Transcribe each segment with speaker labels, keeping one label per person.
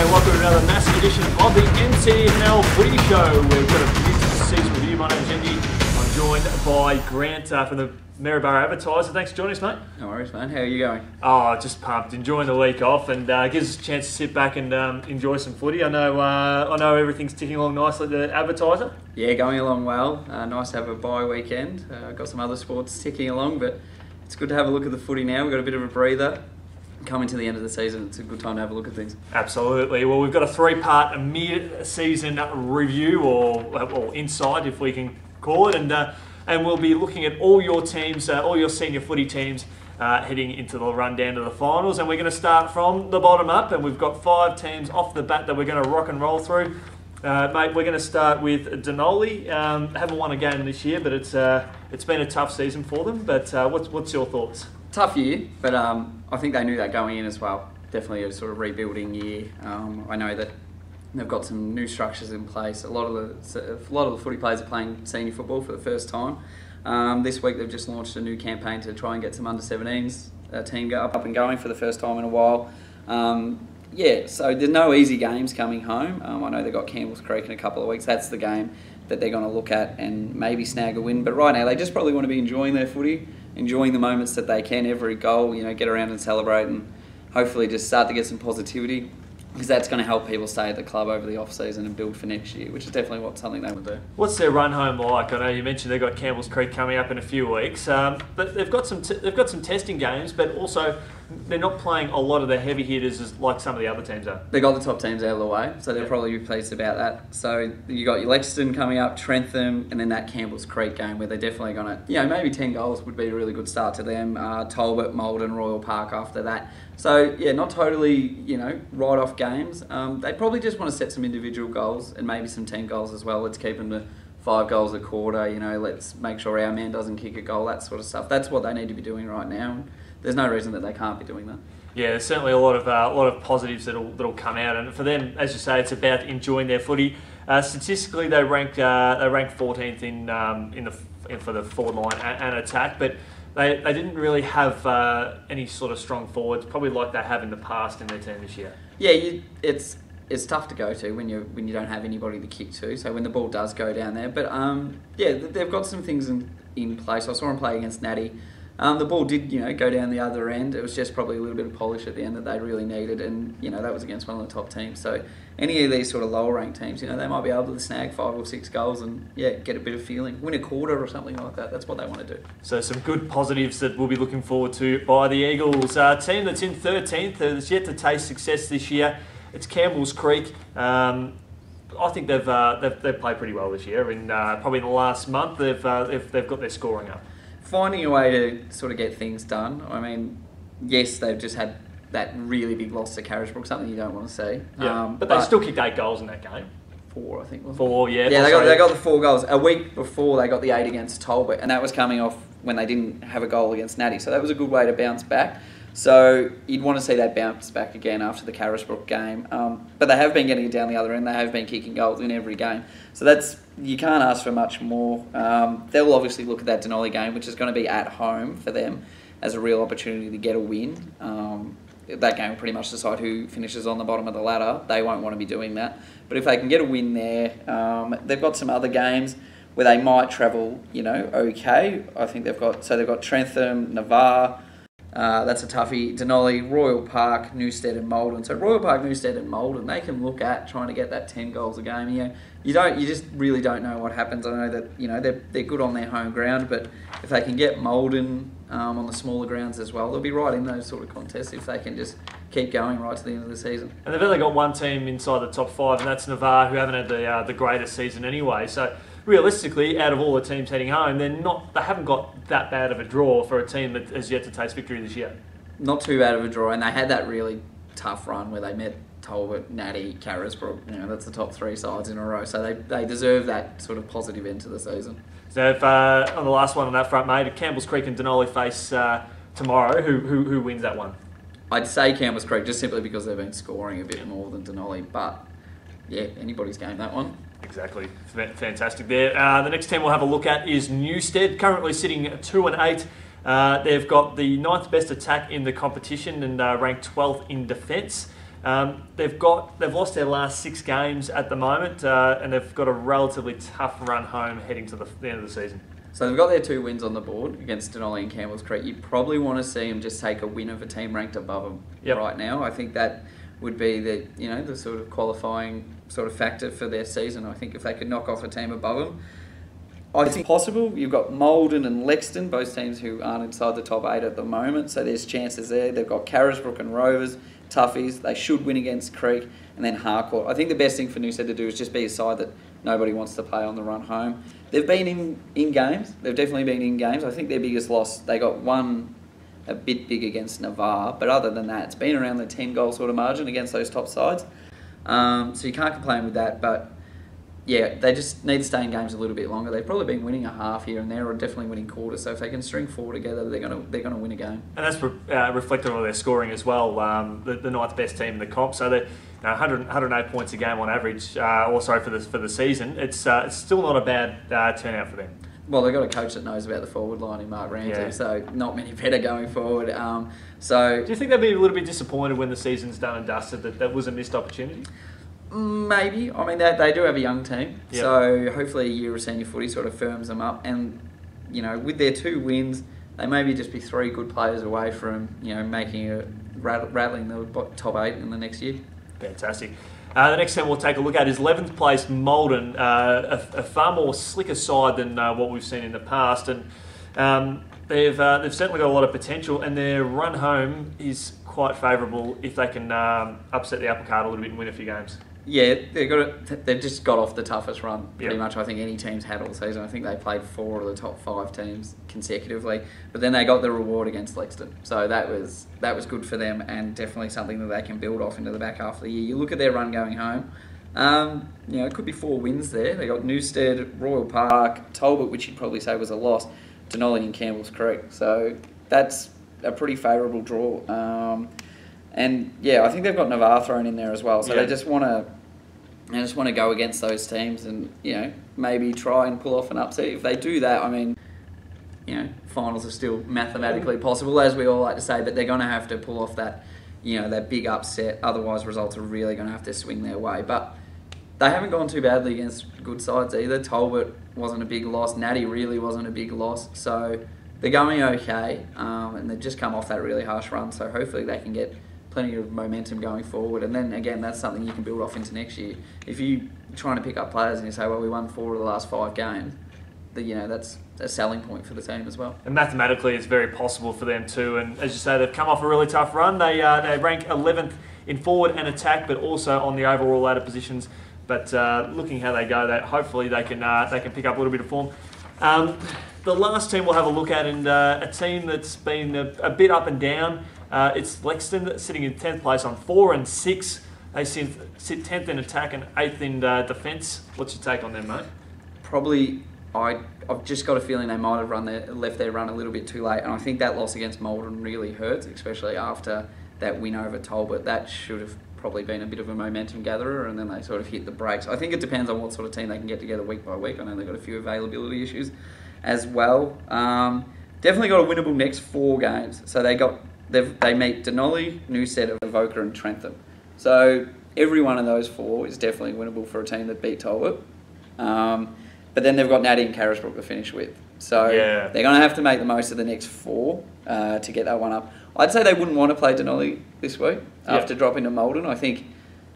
Speaker 1: and welcome to another massive edition of the MCDFNL Footy Show. We've got a beautiful season with you. My name's Yeendy. I'm joined by Grant from the Maryborough Advertiser. Thanks for joining us, mate.
Speaker 2: No worries, man. How are you going?
Speaker 1: Oh, just pumped. Enjoying the week off, and gives us a chance to sit back and enjoy some footy. I know everything's ticking along nicely at the Advertiser.
Speaker 2: Yeah, going along well. Nice to have a bye weekend. Got some other sports ticking along, but it's good to have a look at the footy now. We've got a bit of a breather. Coming to the end of the season, it's a good time to have a look at things. Absolutely.
Speaker 1: Well, we've got a three-part mid-season review, or insight, if we can call it, and we'll be looking at all your teams, all your senior footy teams, heading into the rundown of the finals. And we're going to start from the bottom up, and we've got 5 teams off the bat that we're going to rock and roll through. Mate, we're going to start with Dunolly. Haven't won a game this year, but it's been a tough season for them. But what's your thoughts?
Speaker 2: Tough year, but I think they knew that going in as well. Definitely a sort of rebuilding year. I know that they've got some new structures in place. A lot of the footy players are playing senior football for the first time. This week they've just launched a new campaign to try and get some under-17s team up and going for the first time in a while. Yeah, so there's no easy games coming home. I know they've got Campbells Creek in a couple of weeks. That's the game that they're going to look at and maybe snag a win. But right now they just probably want to be enjoying their footy, enjoying the moments that they can, every goal, get around and celebrate, and hopefully just start to get some positivity, because that's going to help people stay at the club over the off-season and build for next year, which is definitely something they would do.
Speaker 1: What's their run home like? I know you mentioned they've got Campbells Creek coming up in a few weeks, but they've got some testing games, but also they're not playing a lot of the heavy hitters like some of the other teams are.
Speaker 2: They got the top teams out of the way, so they'll probably be pleased about that. So you got your Lexton coming up, Trentham, and then that Campbells Creek game where they're definitely going to, maybe 10 goals would be a really good start to them. Talbot, Maldon, Royal Park after that. So yeah, not totally, write-off games. They probably just want to set some individual goals and maybe some team goals as well. Let's keep them to 5 goals a quarter. Let's make sure our man doesn't kick a goal. That sort of stuff. That's what they need to be doing right now. There's no reason that they can't be doing that.
Speaker 1: Yeah, there's certainly a lot of positives that'll come out, and for them, as you say, it's about enjoying their footy. Statistically, they rank 14th for the forward line and attack, but they didn't really have any sort of strong forwards, probably like they have in the past in their team this year.
Speaker 2: Yeah, it's tough to go to when you don't have anybody to kick to. So when the ball does go down there, but yeah, they've got some things in place. I saw them play against Natty. The ball did, go down the other end. It was just probably a little bit of polish at the end that they really needed, and that was against one of the top teams. So any of these sort of lower ranked teams, they might be able to snag 5 or 6 goals and get a bit of feeling, win a quarter or something like that. That's what they want to do.
Speaker 1: So some good positives that we'll be looking forward to by the Eagles. Team that's in 13th, that's yet to taste success this year. It's Campbells Creek. I think they've played pretty well this year, and probably in the last month they've got their scoring up.
Speaker 2: Finding a way to sort of get things done. I mean, yes, they've just had that really big loss to Carisbrook, something you don't want to see.
Speaker 1: Yeah, but they still kicked 8 goals in that game.
Speaker 2: 4, I think. Wasn't
Speaker 1: 4,
Speaker 2: it?
Speaker 1: yeah.
Speaker 2: Yeah, they got the 4 goals. A week before, they got the 8 against Talbot, and that was coming off when they didn't have a goal against Natty. So that was a good way to bounce back. So you'd want to see that bounce back again after the Carisbrook game. But they have been getting it down the other end. They have been kicking goals in every game. So you can't ask for much more. They'll obviously look at that Dunolly game, which is going to be at home for them, as a real opportunity to get a win. That game will pretty much decide who finishes on the bottom of the ladder. They won't want to be doing that. But if they can get a win there, they've got some other games where they might travel, okay. I think they've got Trentham, Navarre. That's a toughie. Dunolly, Royal Park, Newstead and Maldon. So Royal Park, Newstead and Maldon, they can look at trying to get that 10 goals a game. You just really don't know what happens. I know that they're good on their home ground, but if they can get Maldon on the smaller grounds as well, they'll be right in those sort of contests if they can just keep going right to the end of the season.
Speaker 1: And they've only got one team inside the top 5, and that's Navarre, who haven't had the greatest season anyway. So realistically, out of all the teams heading home, they haven't got that bad of a draw for a team that has yet to taste victory this year.
Speaker 2: Not too bad of a draw, and they had that really tough run where they met Talbot, Natty, Carisbrook. That's the top 3 sides in a row, so they deserve that sort of positive end to the season.
Speaker 1: So if, on the last one on that front, mate, if Campbells Creek and Dunolly face tomorrow, who wins that one?
Speaker 2: I'd say Campbells Creek, just simply because they've been scoring a bit more than Dunolly, but yeah, anybody's game, that one.
Speaker 1: Exactly. Fantastic there. The next team we'll have a look at is Newstead, currently sitting at 2-8. They've got the 9th best attack in the competition and ranked 12th in defence. They've lost their last 6 games at the moment, and they've got a relatively tough run home heading to the end of the season.
Speaker 2: So they've got their 2 wins on the board against Dunolly and Campbells Creek. You probably want to see them just take a win of a team ranked above them right now. I think that would be the sort of qualifying sort of factor for their season. I think if they could knock off a team above them, I think it's possible. You've got Maldon and Lexton, both teams who aren't inside the top 8 at the moment, so there's chances there. They've got Carisbrook and Rovers, toughies. They should win against Creek, and then Harcourt. I think the best thing for Newstead to do is just be a side that nobody wants to play on the run home. They've been in games. They've definitely been in games. I think their biggest loss, they got one a bit big against Navarre, but other than that, it's been around the 10-goal sort of margin against those top sides. So you can't complain with that, but yeah, they just need to stay in games a little bit longer. They've probably been winning a half here and there, or definitely winning quarters. So if they can string 4 together, they're gonna win a game.
Speaker 1: And that's reflective of their scoring as well. The ninth best team in the comp, so they're 108 points a game on average. Also for the season, it's still not a bad turnout for them.
Speaker 2: Well, they've got a coach that knows about the forward line in Mark Ramsey, so not many better going forward. So
Speaker 1: do you think they'd be a little bit disappointed when the season's done and dusted that was a missed opportunity?
Speaker 2: Maybe. I mean, they do have a young team, so hopefully a year of senior footy sort of firms them up. And, with their 2 wins, they maybe just be 3 good players away from, rattling the top 8 in the next year.
Speaker 1: Fantastic. The next team we'll take a look at is 11th place Maldon, a far more slicker side than what we've seen in the past. And they've certainly got a lot of potential, and their run home is quite favourable if they can upset the apple cart a little bit and win a few games.
Speaker 2: Yeah, they've just got off the toughest run pretty much I think any team's had all season. I think they played 4 of the top 5 teams consecutively, but then they got the reward against Lexton, so that was good for them, and definitely something that they can build off into the back half of the year. You look at their run going home, it could be 4 wins there. They got Newstead, Royal Park, Talbot, which you'd probably say was a loss, Dunolly and Campbells Creek, so that's a pretty favourable draw. And yeah, I think they've got Navarre thrown in there as well. So they just want to go against those teams and maybe try and pull off an upset. If they do that, I mean, finals are still mathematically possible, as we all like to say, but they're going to have to pull off that that big upset. Otherwise, results are really going to have to swing their way. But they haven't gone too badly against good sides either. Talbot wasn't a big loss. Natty really wasn't a big loss. So they're going okay, and they've just come off that really harsh run. So hopefully they can get plenty of momentum going forward, and then again, that's something you can build off into next year. If you're trying to pick up players and you say, well, we won 4 of the last 5 games, that's a selling point for the team as well.
Speaker 1: And mathematically, it's very possible for them too. And as you say, they've come off a really tough run. They rank 11th in forward and attack, but also on the overall ladder positions. But looking how they go, hopefully they can pick up a little bit of form. The last team we'll have a look at, and a team that's been a bit up and down. It's Lexton sitting in 10th place on 4 and 6. They sit 10th in attack and 8th in defence. What's your take on them, mate?
Speaker 2: Probably, I've just got a feeling they might have left their run a little bit too late, and I think that loss against Maldon really hurts, especially after that win over Talbot. That should have probably been a bit of a momentum gatherer, and then they sort of hit the brakes. I think it depends on what sort of team they can get together week by week. I know they've got a few availability issues as well. Definitely got a winnable next 4 games. So they meet Dunolly, Newstead, Avoca and Trentham. So every one of those 4 is definitely winnable for a team that beat Talbot. But then they've got Natty and Carisbrook to finish with. So they're going to have to make the most of the next 4 to get that one up. I'd say they wouldn't want to play Dunolly this week after dropping to Maldon. I think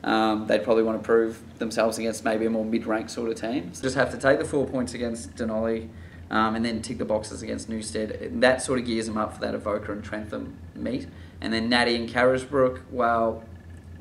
Speaker 2: they'd probably want to prove themselves against maybe a more mid-ranked sort of team. So just have to take the 4 points against Dunolly, and then tick the boxes against Newstead. That sort of gears them up for that Avoca and Trentham meet. And then Natty and Carisbrook, going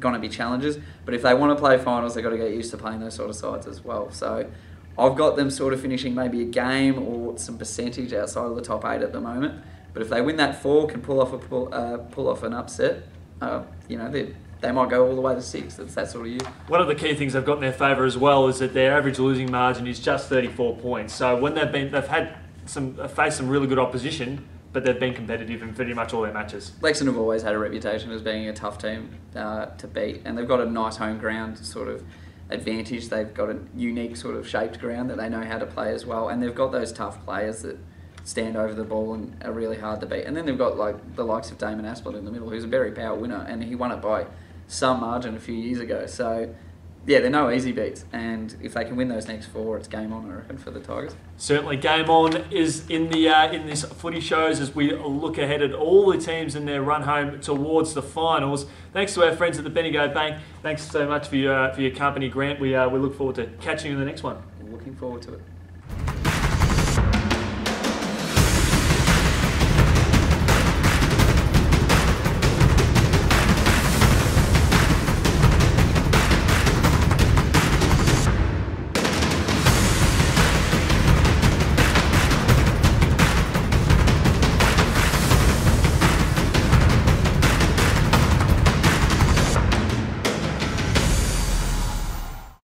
Speaker 2: to be challenges. But if they want to play finals, they've got to get used to playing those sort of sides as well. So I've got them sort of finishing maybe a game or some percentage outside of the top 8 at the moment. But if they win that 4, can pull off an upset, they might go all the way to 6. It's that sort of year.
Speaker 1: One of the key things they've got in their favour as well is that their average losing margin is just 34 points. So when they've faced some really good opposition, but they've been competitive in pretty much all their matches.
Speaker 2: Lexton have always had a reputation as being a tough team to beat, and they've got a nice home ground sort of advantage. They've got a unique sort of shaped ground that they know how to play as well, and they've got those tough players that stand over the ball and are really hard to beat. And then they've got the likes of Damon Asplet in the middle, who's a very power winner, and he won it by some margin a few years ago. So, yeah, they're no easy beats. And if they can win those next 4, it's game on, I reckon, for the Tigers.
Speaker 1: Certainly, game on is in this footy shows as we look ahead at all the teams in their run home towards the finals. Thanks to our friends at the Bendigo Bank. Thanks so much for your company, Grant. We look forward to catching you in the next one.
Speaker 2: Looking forward to it.